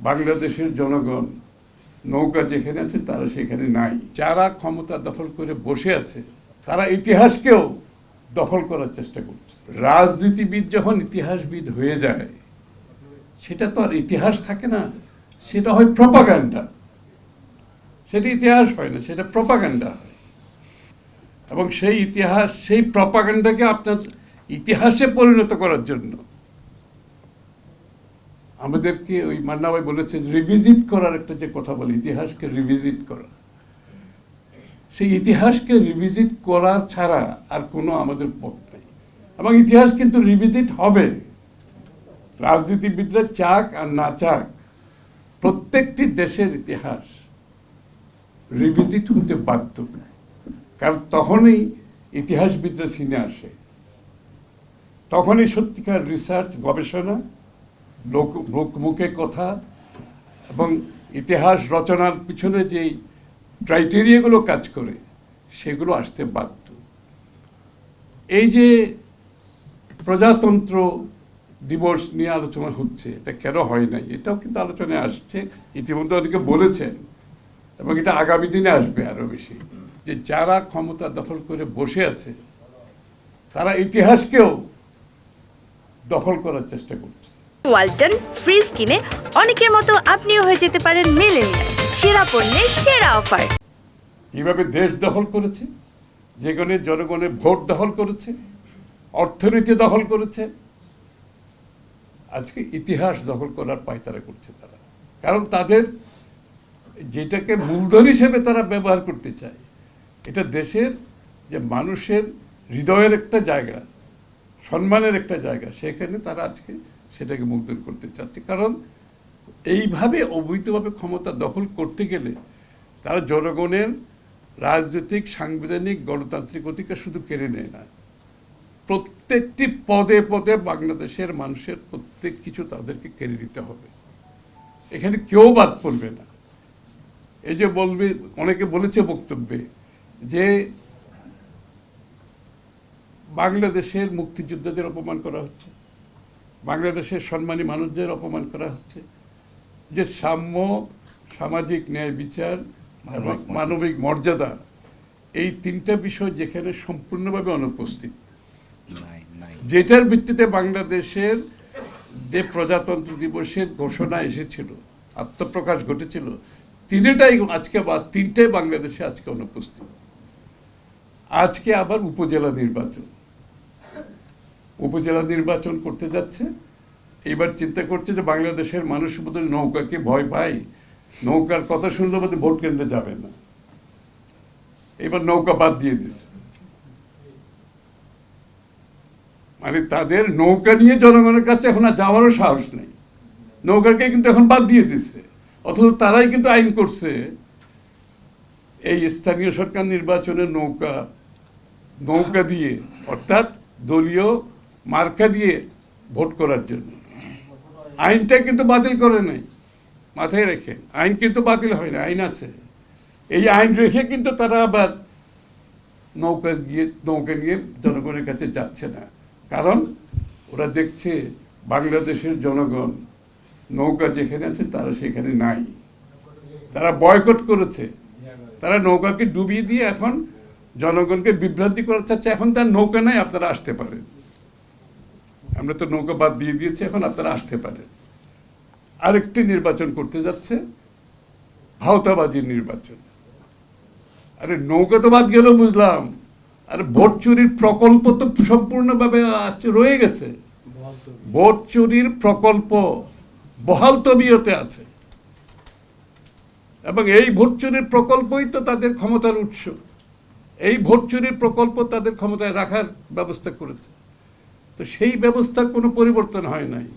বাংলাদেশের জনগণ নৌকা যেখানে আছে তারা সেখানে নাই। যারা ক্ষমতা দখল করে বসে আছে তারা ইতিহাসকেও দখল করার চেষ্টা করছে। রাজনীতিবিদ যখন ইতিহাসবিদ হয়ে যায় সেটা তো আর ইতিহাস থাকে না, সেটা হয় প্রপাগান্ডা। সেটা ইতিহাস হয় না, সেটা প্রপাগান্ডা হয়। এবং সেই ইতিহাস, সেই প্রপাগান্ডাকে আপনার ইতিহাসে পরিণত করার জন্য আমাদেরকে ওই মান্না ভাই বলেছে রিভিজিট করার একটা যে কথা বলে, ইতিহাসকে রিভিজিট করা, সেই ইতিহাসকে রিভিজিট করার ছাড়া আর কোনো আমাদের পথ নেই। এবং ইতিহাস কিন্তু রিভিজিট হবে, রাজনীতিবিদরা চাক আর না চাক, প্রত্যেকটি দেশের ইতিহাস রিভিজিট হতে বাধ্য। কারণ তখনই ইতিহাসবিদরা সিনে আসে, তখনই সত্যিকার রিসার্চ, গবেষণা, লোকমুখে কথা এবং ইতিহাস রচনার পিছনে যেই ক্রাইটেরিয়াগুলো কাজ করে সেগুলো আসতে বাধ্য। এই যে প্রজাতন্ত্র দিবস নিয়ে আলোচনা হচ্ছে, এটা কেন হয় নাই এটাও কিন্তু আলোচনায় আসছে, ইতিমধ্যে অনেকে বলেছেন, এবং এটা আগামী দিনে আসবে আরো বেশি, যে যারা ক্ষমতা দখল করে বসে আছে তারা ইতিহাসকেও দখল করার চেষ্টা করছে। ওয়ালটন ফ্রিজ কিনে অনেকের মতো আপনিও হয়ে যেতে পারেন মিলেনিয়াল, সেরা পণ্যের সেরা অফার। কিভাবে দেশ দখল করেছে, যেখানে জনগণের ভোট দখল করেছে, অর্থনীতি দখল করেছে, আজকে ইতিহাস দখল করার পায়তারা করছে তারা। কারণ তাদের যেটাকে মূলধন হিসেবে তারা ব্যবহার করতে চায়, এটা দেশের যে মানুষের হৃদয়ের একটা জায়গা, সম্মানের একটা জায়গা, সেখানে তারা আজকে সেটাকে মূলধন করতে চাচ্ছে। কারণ এইভাবে অবৈধভাবে ক্ষমতা দখল করতে গেলে তারা জনগণের রাজনৈতিক, সাংবিধানিক, গণতান্ত্রিক অধিকার শুধু কেড়ে নেয় না, প্রত্যেকটি পদে পদে বাংলাদেশের মানুষের প্রত্যেক কিছু তাদেরকে কেড়ে দিতে হবে। এখানে কেউ বাদ পড়বে না। এই যে বলবে, অনেকে বলেছে বক্তব্যে যে বাংলাদেশের মুক্তিযোদ্ধাদের অপমান করা হচ্ছে, বাংলাদেশের সম্মানী মানুষদের অপমান করা হচ্ছে, যে সাম্য, সামাজিক ন্যায় বিচার, মানবিক মর্যাদা, এই তিনটা বিষয় যেখানে সম্পূর্ণভাবে অনুপস্থিত, যেটার ভিত্তিতে বাংলাদেশের যে প্রজাতন্ত্র দিবসের ঘোষণা এসেছিল, আত্মপ্রকাশ ঘটেছিল, তিনটাই বাংলাদেশে আজকে অনুপস্থিত। আজকে আবার উপজেলা নির্বাচন করতে যাচ্ছে। এবার চিন্তা করছে যে বাংলাদেশের মানুষ বোধহয় নৌকাকে ভয় পায়, নৌকার কথা শুনলে বোধহয় ভোট কেন্দ্রে যাবে না, এবার নৌকা বাদ দিয়ে দিচ্ছে। মানে তাদের নৌকা নিয়ে জনগণের কাছে এখন আর যাওয়ারও সাহস নেই, নৌকাকে কিন্তু এখন বাদ দিয়ে দিচ্ছে। অথচ তারাই কিন্তু আইন করছে এই স্থানীয় সরকার নির্বাচনে নৌকা দিয়ে, অর্থাৎ দলীয় মার্কা দিয়ে ভোট করার জন্য। আইনটা কিন্তু বাতিল করে নাই, মাথায় রেখে, আইন কিন্তু বাতিল হয় না, আইন আছে। এই আইন রেখে কিন্তু তারা আবার নৌকা নিয়ে জনগণের কাছে যাচ্ছে না। কারণ ওরা দেখছে বাংলাদেশের জনগণ নৌকা যেখানে আছে তারা সেখানে নাই, তারা বয়কট করেছে, তারা নৌকাকে ডুবিয়ে দিয়ে এখন জনগণকে বিভ্রান্তি করা চাচ্ছে। এখন তার নৌকা নাই, আপনারা আসতে পারেন, আমরা তো নৌকা বাদ দিয়ে দিয়েছি, এখন আপনারা আসতে পারেন। আরেকটি নির্বাচন করতে যাচ্ছে, ভাওতাবাজির নির্বাচন। আরে নৌকা তো বাদ গেল বুঝলাম, আরে ভোট চুরির প্রকল্প তো সম্পূর্ণভাবে রয়ে গেছে। ভোট চুরির প্রকল্প বহাল তবিয়তে আছে, এবং এই ভোট চুরির প্রকল্পই তো তাদের ক্ষমতার উৎস। এই ভোট চুরির প্রকল্প তাদের ক্ষমতায় রাখার ব্যবস্থা করেছে। তো সেই ব্যবস্থার কোনো পরিবর্তন হয় নাই।